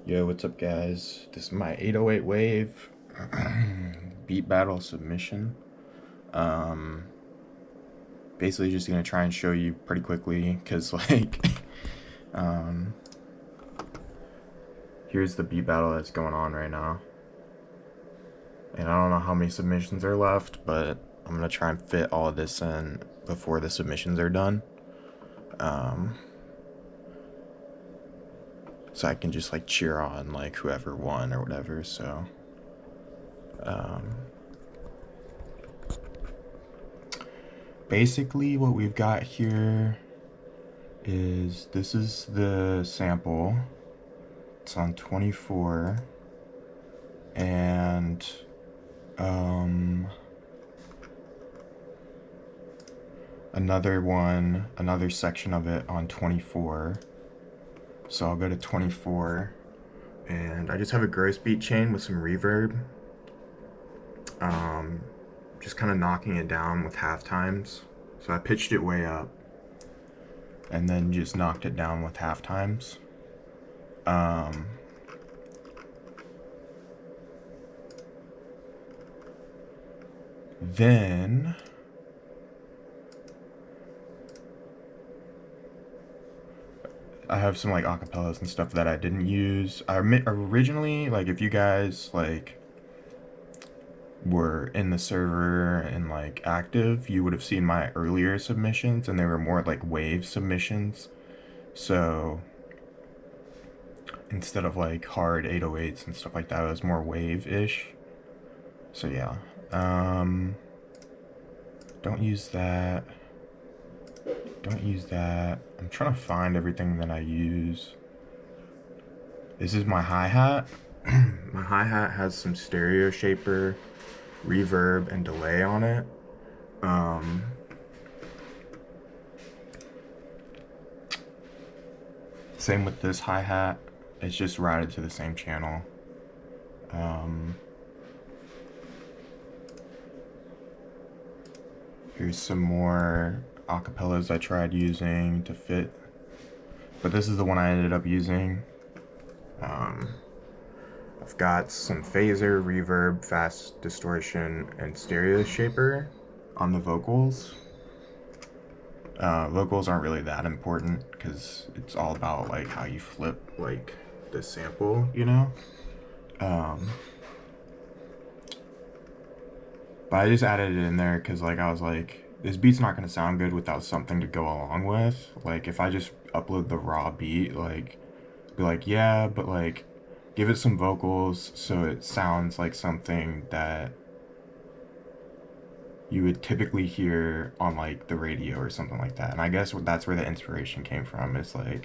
Yo, what's up, guys? This is my 808 wave beat battle submission. Um, Basically just gonna try and show you pretty quickly, cause um, here's the beat battle that's going on right now, and I don't know how many submissions are left, but I'm gonna try and fit all of this in before the submissions are done. So I can just cheer on whoever won or whatever. So basically what we've got here is this is the sample. It's on 24, and another section of it on 24. So I'll go to 24, and I just have a gross beat chain with some reverb, just kind of knocking it down with half times. So I pitched it way up and then just knocked it down with half times. Then I have some acapellas and stuff that I didn't use. I originally, if you guys were in the server and active, you would have seen my earlier submissions, and they were more wave submissions. So instead of hard 808s and stuff like that, it was more wave-ish. So yeah, don't use that. Don't use that. I'm trying to find everything that I use. This is my hi-hat. My hi-hat has some stereo shaper, reverb, and delay on it. Same with this hi-hat. It's just routed to the same channel. Here's some more acapellas I tried using to fit, but this is the one I ended up using. I've got some phaser, reverb, fast distortion, and stereo shaper on the vocals. Vocals aren't really that important because it's all about how you flip the sample, you know? But I just added it in there because I was this beat's not gonna sound good without something to go along with. If I just upload the raw beat, be yeah, but give it some vocals so it sounds like something that you would typically hear on the radio or something like that. And I guess that's where the inspiration came from. It's I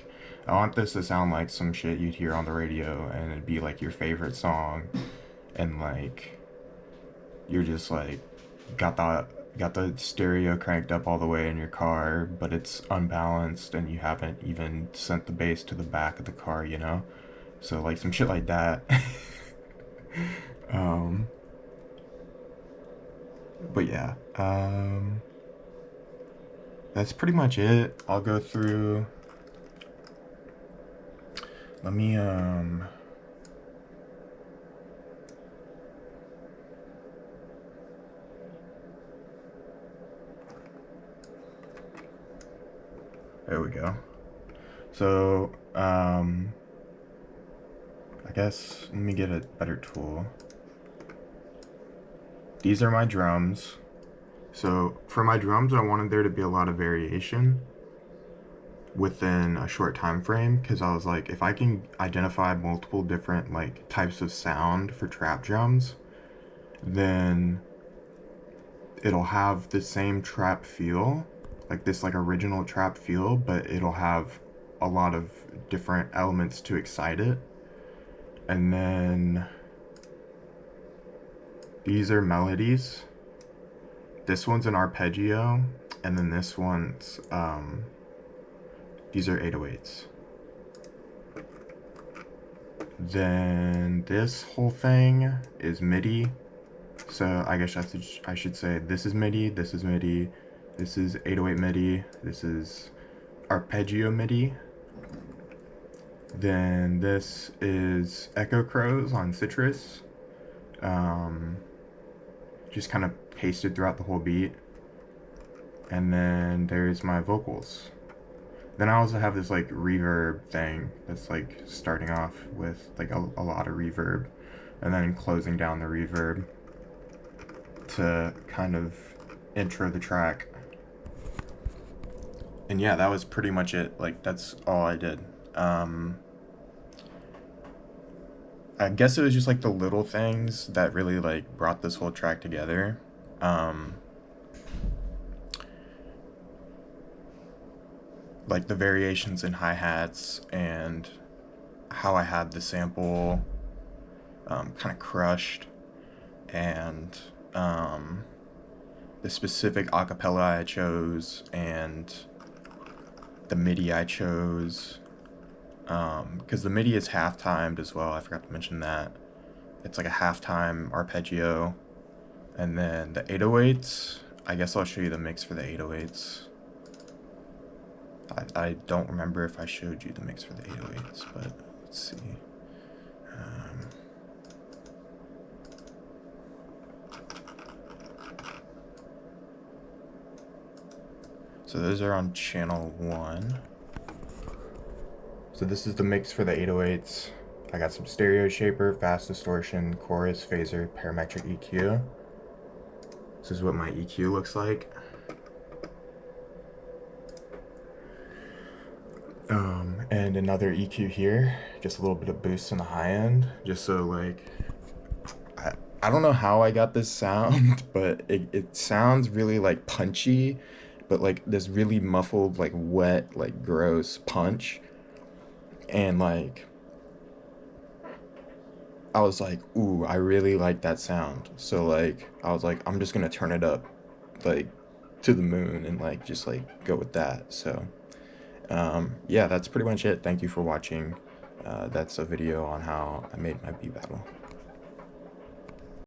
want this to sound like some shit you'd hear on the radio, and it'd be your favorite song, and you're just got the stereo cranked up all the way in your car, but it's unbalanced and you haven't even sent the bass to the back of the car, you know? So some shit like that. But yeah, that's pretty much it. I'll go through. Let me there we go. So I guess let me get a better tool. These are my drums. So for my drums, I wanted there to be a lot of variation within a short time frame, because I was if I can identify multiple different types of sound for trap drums, then it'll have the same trap feel, this original trap feel, but it'll have a lot of different elements to excite it. And then these are melodies. This one's an arpeggio, and then this one's these are 808s. Then this whole thing is MIDI. So I guess I should say this is MIDI, this is MIDI, this is 808 MIDI, this is arpeggio MIDI. Then this is Echo Crows on Citrus. Just kind of pasted throughout the whole beat. And then there's my vocals. Then I also have this like reverb thing that's like starting off with like a lot of reverb, and then closing down the reverb to kind of intro the track. And yeah, that was pretty much it. Like, that's all I did. I guess it was just like the little things that really like brought this whole track together. Like the variations in hi-hats and how I had the sample kind of crushed, and the specific acapella I chose, and the MIDI I chose, because the MIDI is half-timed as well. I forgot to mention that. It's like a half-time arpeggio. And then the 808s, I guess I'll show you the mix for the 808s. I don't remember if I showed you the mix for the 808s, but let's see. So those are on channel 1. So this is the mix for the 808s. I got some stereo shaper, fast distortion, chorus, phaser, parametric EQ. This is what my EQ looks like. And another EQ here, just a little bit of boost in the high end, just so like, I don't know how I got this sound, but it sounds really like punchy, but like this really muffled, like wet, like gross punch. And like, I was like, ooh, I really like that sound. So like, I was like, I'm just gonna turn it up like to the moon and like just like go with that. So yeah, that's pretty much it. Thank you for watching. That's a video on how I made my beat battle.